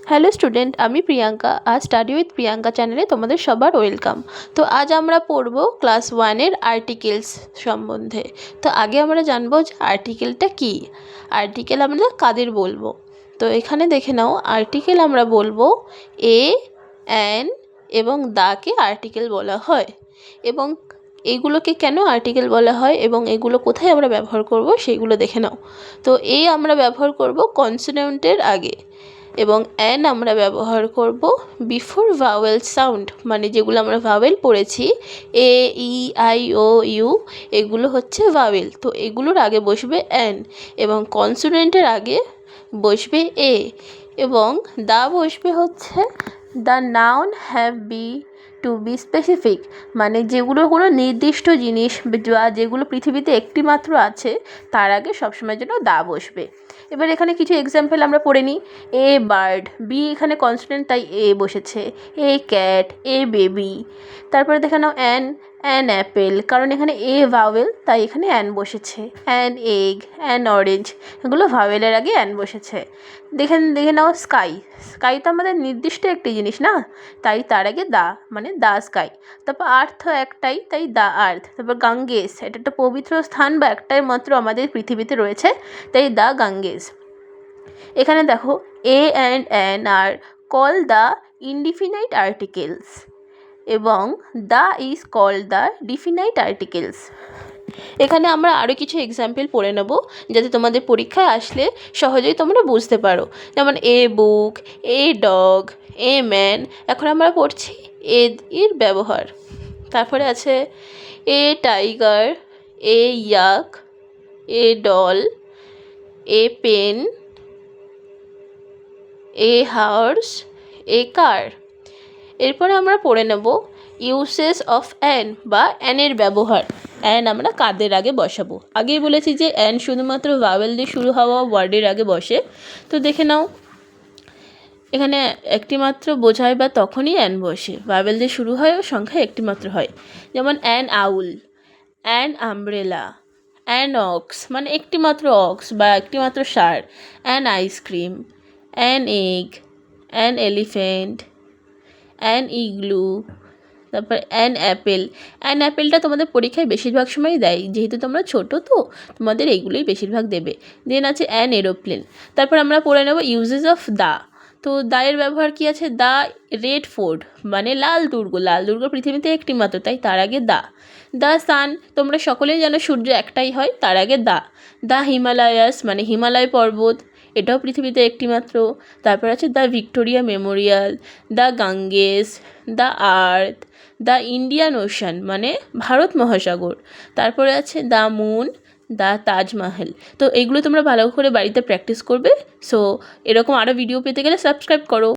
Hello student, আমি প্রিয়াঙ্কা। আজ study with Priyanka চ্যানেলে তোমাদের সবার ওয়েলকাম। তো আজ আমরা পড়ব ক্লাস 1-এর আর্টিকেলস সম্বন্ধে। তো আগে আমরা জানবো যে আর্টিকেলটা কী। আর্টিকেল আমরা কাদের বলবো। তো এখানে দেখে নাও, আর্টিকেল আমরা বলবো এ, অ্যান এবং দাকে আর্টিকেল বলা হয়। এবং এইগুলোকে কেন আর্টিকেল বলা হয় এবং এগুলো কোথায় আমরা ব্যবহার করব সেইগুলো দেখে নাও। তো এ আমরা ব্যবহার করব কনসোনেন্টের আগে, এবং অ্যান আমরা ব্যবহার করব বিফোর ভাওয়েল সাউন্ড, মানে যেগুলো আমরা ভাওয়েল পড়েছি এ, ই, আই, ও, ইউ, এগুলো হচ্ছে ভাওয়েল। তো এগুলোর আগে বসবে অ্যান, এবং কনসোনেন্টের আগে বসবে এ, এবং দা বসবে হচ্ছে the noun have be to be specific, মানে যেগুলো কোনো নির্দিষ্ট জিনিস বা যেগুলো পৃথিবীতে একটি মাত্র আছে তার আগে সবসময়ের জন্য দা বসবে। এবার এখানে কিছু এক্সাম্পল আমরা পড়ে নিই। এ বার্ড, বি এখানে কনসোনেন্ট তাই এ বসেছে। এ ক্যাট, এ বেবি। তারপরে দেখে নাও অ্যান অ্যাপেল, কারণ এখানে এ ভাওয়েল তাই এখানে অ্যান বসেছে। অ্যান এগ, অ্যান অরেঞ্জ, এগুলো ভাওয়েলের আগে অ্যান বসেছে। দেখে নাও স্কাই, স্কাই তো আমাদের নির্দিষ্ট একটি জিনিস না, তাই তার আগে দা, মানে দা স্কাই। তারপর আর্থ একটাই, তাই দা আর্থ। তারপর গাঙ্গেস, এটা একটা পবিত্র স্থান বা একটাই মাত্র আমাদের পৃথিবীতে রয়েছে, তাই দা গাঙ্গেস। এখানে দেখো a and an are call the indefinite articles, এবং the is called the definite articles. এখানে আমরা আরও কিছু এক্সাম্পল পড়ে নেব, যাতে তোমাদের পরীক্ষায় আসলে সহজেই তোমরা বুঝতে পারো। যেমন এ বুক, এ ডগ, এ ম্যান। এখন আমরা পড়ছি এর ব্যবহার। তারপরে আছে এ tiger, a yak, a doll, a pen, a horse, a car. এরপরে আমরা পড়ে নেব ইউসেস অফ অ্যান বা অ্যানের ব্যবহার। অ্যান আমরা কাদের আগে বসাবো। আগেই বলেছি যে অ্যান শুধুমাত্র ভাওয়েল দিয়ে শুরু হওয়া ওয়ার্ডের আগে বসে। তো দেখে নাও, এখানে একটিমাত্র বোঝায় বা তখনই অ্যান বসে, ভাওয়েল দিয়ে শুরু হয় ও সংখ্যা একটিমাত্র হয়। যেমন an owl, an umbrella, an ox, মানে একটিমাত্র অক্স বা একটিমাত্র ষাঁড়। An ice cream, an egg, an elephant, an igloo. তারপর অ্যান অ্যাপেল, অ্যান অ্যাপেলটা তোমাদের পরীক্ষায় বেশিরভাগ সময়ই দেয়, যেহেতু তোমরা ছোটো তো তোমাদের এইগুলোই বেশিরভাগ দেবে। দেন আছে অ্যান এরোপ্লেন। তারপর আমরা পড়ে নেব ইউজেস অফ দা। তো দায়ের ব্যবহার কি আছে? দা রেড ফোর্ট, মানে লাল দুর্গ। লাল দুর্গ পৃথিবীতে একটি মাত্র, তাই তার আগে দা। দ্য সান, তোমরা সকলেই জানো সূর্য একটাই হয়, তার আগে দা। দ্য হিমালয়াস, মানে হিমালয় পর্বত, এটাও পৃথিবীতে একটি মাত্র। তারপর আছে the Victoria Memorial, the Ganges, the earth, the Indian ocean, মানে ভারত মহাসাগর। তারপরে আছে দ্য মুন, দ্য তাজমহল। তো এগুলো তোমরা ভালো করে বাড়িতে প্র্যাকটিস করবে। সো এরকম আরও ভিডিও পেতে গেলে সাবস্ক্রাইব করো।